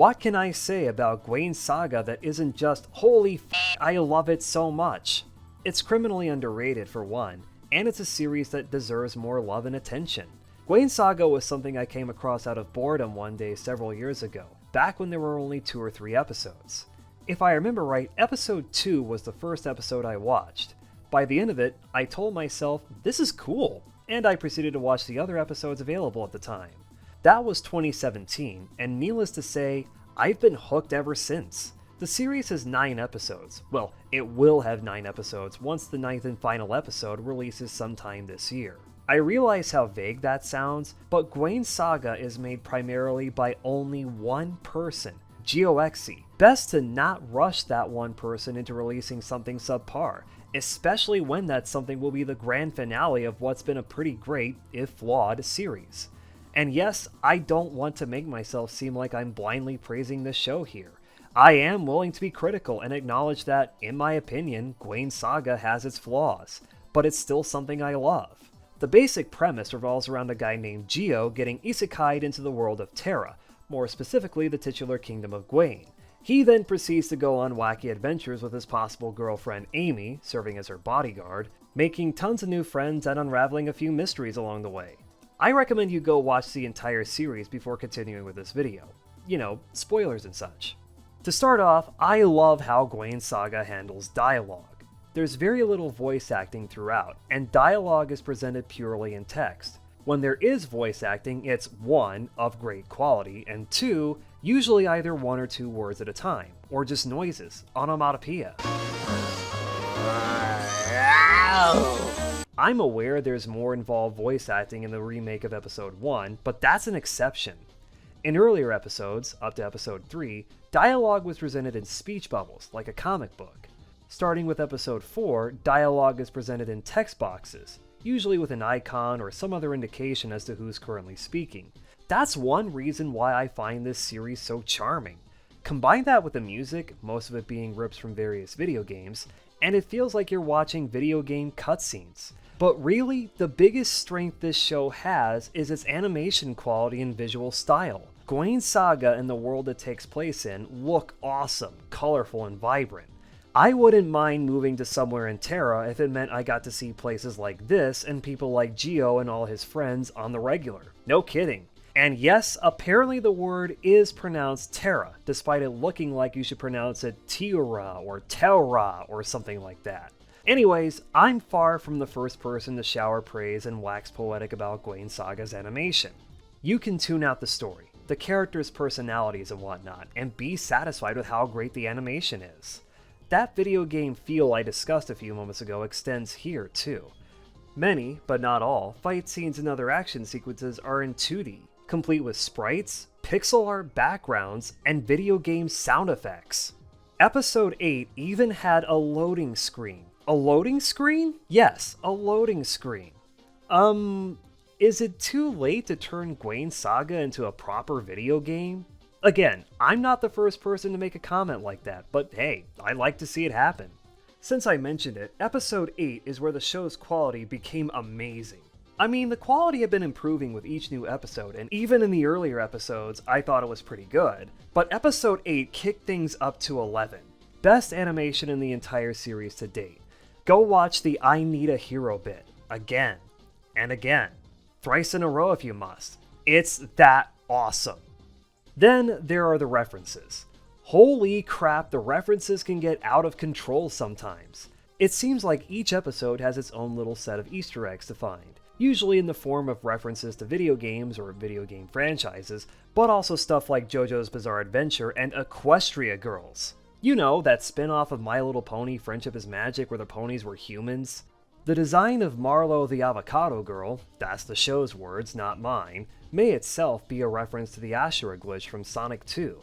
What can I say about Gwain Saga that isn't just, holy f***, I love it so much? It's criminally underrated for one, and it's a series that deserves more love and attention. Gwain Saga was something I came across out of boredom one day several years ago, back when there were only 2 or 3 episodes. If I remember right, episode 2 was the first episode I watched. By the end of it, I told myself, this is cool, and I proceeded to watch the other episodes available at the time. That was 2017, and needless to say, I've been hooked ever since. The series has 9 episodes. Well, it will have 9 episodes once the 9th and final episode releases sometime this year. I realize how vague that sounds, but Gwain Saga is made primarily by only one person, Gyoexy. Best to not rush that one person into releasing something subpar, especially when that something will be the grand finale of what's been a pretty great, if flawed, series. And yes, I don't want to make myself seem like I'm blindly praising this show here. I am willing to be critical and acknowledge that, in my opinion, Gwain Saga has its flaws, but it's still something I love. The basic premise revolves around a guy named Gyo getting isekai'd into the world of Terra, more specifically the titular kingdom of Gwain. He then proceeds to go on wacky adventures with his possible girlfriend Amy, serving as her bodyguard, making tons of new friends and unraveling a few mysteries along the way. I recommend you go watch the entire series before continuing with this video. You know, spoilers and such. To start off, I love how Gwain Saga handles dialogue. There's very little voice acting throughout, and dialogue is presented purely in text. When there is voice acting, it's 1, of great quality, and 2, usually either 1 or 2 words at a time, or just noises, onomatopoeia. I'm aware there's more involved voice acting in the remake of episode 1, but that's an exception. In earlier episodes, up to episode 3, dialogue was presented in speech bubbles, like a comic book. Starting with episode 4, dialogue is presented in text boxes, usually with an icon or some other indication as to who's currently speaking. That's one reason why I find this series so charming. Combine that with the music, most of it being rips from various video games, and it feels like you're watching video game cutscenes. But really, the biggest strength this show has is its animation quality and visual style. Gwain Saga and the world it takes place in look awesome, colorful, and vibrant. I wouldn't mind moving to somewhere in Terra if it meant I got to see places like this and people like Gyo and all his friends on the regular. No kidding. And yes, apparently the word is pronounced Terra, despite it looking like you should pronounce it Tiura or Terra or something like that. Anyways, I'm far from the first person to shower praise and wax poetic about Gwain Saga's animation. You can tune out the story, the characters' personalities and whatnot, and be satisfied with how great the animation is. That video game feel I discussed a few moments ago extends here too. Many, but not all, fight scenes and other action sequences are in 2D, complete with sprites, pixel art backgrounds, and video game sound effects. Episode 8 even had a loading screen. A loading screen? Yes, a loading screen. Is it too late to turn Gwain Saga into a proper video game? Again, I'm not the first person to make a comment like that, but hey, I like to see it happen. Since I mentioned it, episode 8 is where the show's quality became amazing. I mean, the quality had been improving with each new episode, and even in the earlier episodes, I thought it was pretty good. But episode 8 kicked things up to 11. Best animation in the entire series to date. Go watch the I Need a Hero bit, again, and again. Thrice in a row if you must. It's that awesome. Then there are the references. Holy crap, the references can get out of control sometimes. It seems like each episode has its own little set of Easter eggs to find, usually in the form of references to video games or video game franchises, but also stuff like JoJo's Bizarre Adventure and Equestria Girls. You know, that spin-off of My Little Pony Friendship is Magic where the ponies were humans. The design of Marlo the Avocado Girl, that's the show's words, not mine, may itself be a reference to the Ashura glitch from Sonic 2.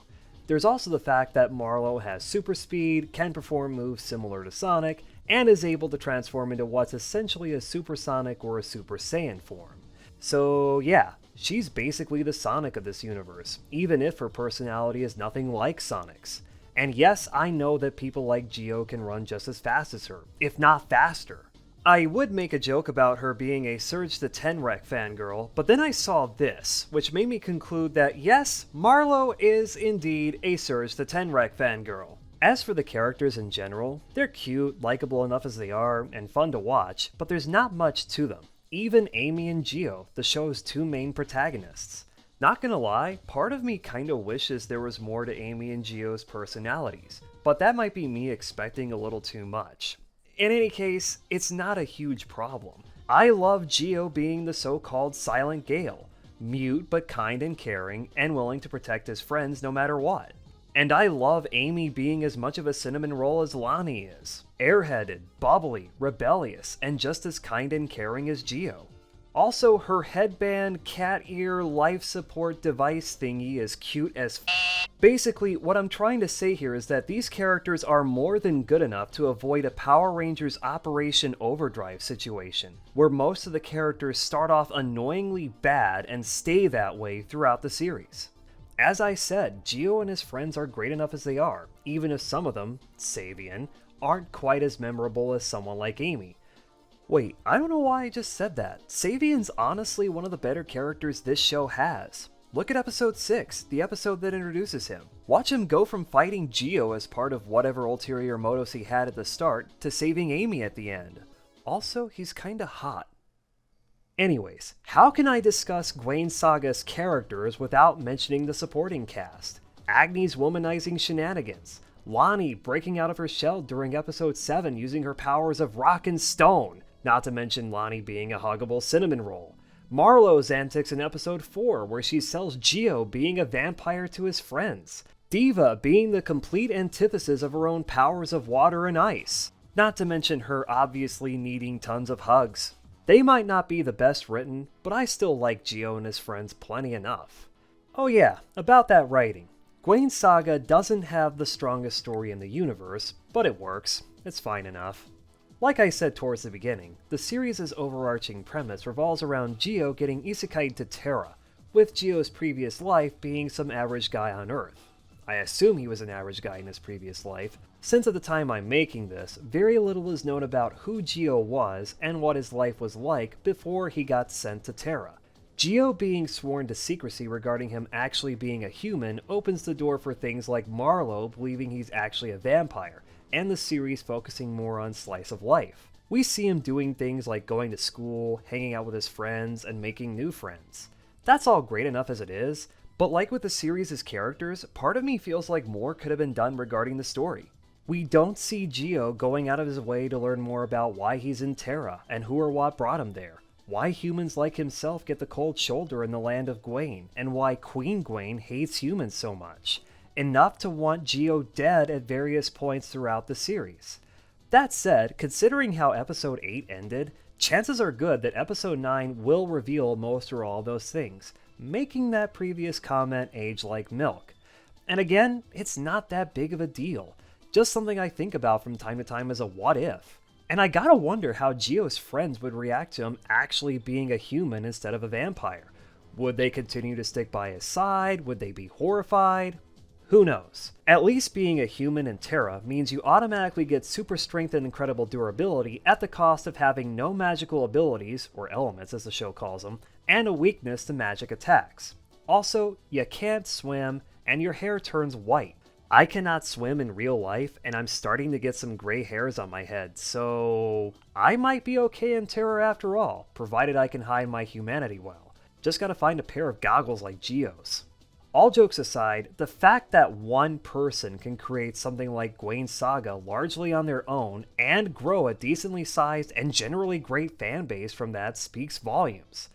There's also the fact that Marlo has super speed, can perform moves similar to Sonic, and is able to transform into what's essentially a Supersonic or a Super Saiyan form. So yeah, she's basically the Sonic of this universe, even if her personality is nothing like Sonic's. And yes, I know that people like Gyo can run just as fast as her, if not faster. I would make a joke about her being a Surge the Tenrec fangirl, but then I saw this, which made me conclude that yes, Marlo is indeed a Surge the Tenrec fangirl. As for the characters in general, they're cute, likable enough as they are, and fun to watch, but there's not much to them. Even Amy and Gio, the show's two main protagonists. Not gonna lie, part of me kinda wishes there was more to Amy and Gio's personalities, but that might be me expecting a little too much. In any case, it's not a huge problem. I love Gio being the so-called Silent Gale, mute but kind and caring, and willing to protect his friends no matter what. And I love Amy being as much of a cinnamon roll as Lonnie is. Airheaded, bubbly, rebellious, and just as kind and caring as Gio. Also, her headband, cat ear, life support device thingy is cute as f. Basically, what I'm trying to say here is that these characters are more than good enough to avoid a Power Rangers Operation Overdrive situation, where most of the characters start off annoyingly bad and stay that way throughout the series. As I said, Gio and his friends are great enough as they are, even if some of them, Savian, aren't quite as memorable as someone like Amy. Wait, I don't know why I just said that. Savian's honestly one of the better characters this show has. Look at episode 6, the episode that introduces him. Watch him go from fighting Gio as part of whatever ulterior motives he had at the start, to saving Amy at the end. Also, he's kinda hot. Anyways, how can I discuss Gwain Saga's characters without mentioning the supporting cast? Agni's womanizing shenanigans, Lonnie breaking out of her shell during episode 7 using her powers of rock and stone, not to mention Lonnie being a huggable cinnamon roll. Marlo's antics in episode 4 where she sells Gio being a vampire to his friends. Diva being the complete antithesis of her own powers of water and ice. Not to mention her obviously needing tons of hugs. They might not be the best written, but I still like Gio and his friends plenty enough. Oh yeah, about that writing. Gwain Saga doesn't have the strongest story in the universe, but it works. It's fine enough. Like I said towards the beginning, the series' overarching premise revolves around Gio getting isekai'd to Terra, with Gio's previous life being some average guy on Earth. I assume he was an average guy in his previous life, since at the time I'm making this, very little is known about who Gio was and what his life was like before he got sent to Terra. Gio being sworn to secrecy regarding him actually being a human opens the door for things like Marlo believing he's actually a vampire, and the series focusing more on slice of life. We see him doing things like going to school, hanging out with his friends, and making new friends. That's all great enough as it is, but like with the series' characters, part of me feels like more could have been done regarding the story. We don't see Gio going out of his way to learn more about why he's in Terra, and who or what brought him there. Why humans like himself get the cold shoulder in the land of Gwain, and why Queen Gwain hates humans so much. Enough to want Gio dead at various points throughout the series. That said, considering how episode 8 ended, chances are good that episode 9 will reveal most or all those things, making that previous comment age like milk. And again, it's not that big of a deal, just something I think about from time to time as a what if. And I gotta wonder how Gio's friends would react to him actually being a human instead of a vampire. Would they continue to stick by his side? Would they be horrified? Who knows? At least being a human in Terra means you automatically get super strength and incredible durability at the cost of having no magical abilities, or elements as the show calls them, and a weakness to magic attacks. Also, you can't swim, and your hair turns white. I cannot swim in real life, and I'm starting to get some gray hairs on my head, so I might be okay in Terra after all, provided I can hide my humanity well. Just gotta find a pair of goggles like Gio's. All jokes aside, the fact that one person can create something like Gwain Saga largely on their own and grow a decently sized and generally great fanbase from that speaks volumes.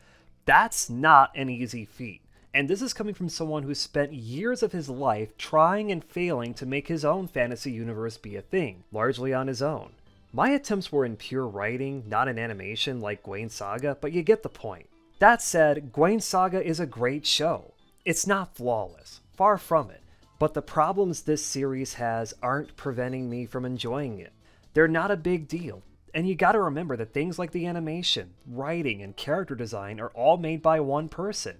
That's not an easy feat. And this is coming from someone who spent years of his life trying and failing to make his own fantasy universe be a thing, largely on his own. My attempts were in pure writing, not in animation like Gwain Saga, but you get the point. That said, Gwain Saga is a great show. It's not flawless, far from it, but the problems this series has aren't preventing me from enjoying it. They're not a big deal, and you gotta remember that things like the animation, writing, and character design are all made by one person.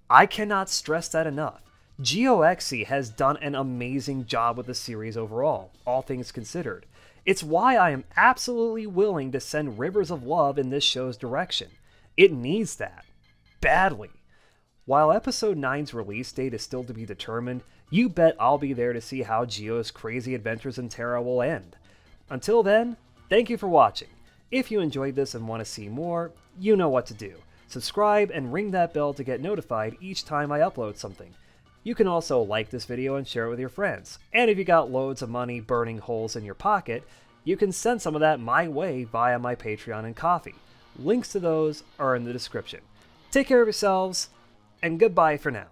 I cannot stress that enough. GeoXE has done an amazing job with the series overall, all things considered. It's why I am absolutely willing to send rivers of love in this show's direction. It needs that. Badly. While episode 9's release date is still to be determined, you bet I'll be there to see how Gio's crazy adventures in Terra will end. Until then, thank you for watching. If you enjoyed this and want to see more, you know what to do. Subscribe and ring that bell to get notified each time I upload something. You can also like this video and share it with your friends. And if you got loads of money burning holes in your pocket, you can send some of that my way via my Patreon and Ko-fi. Links to those are in the description. Take care of yourselves, and goodbye for now.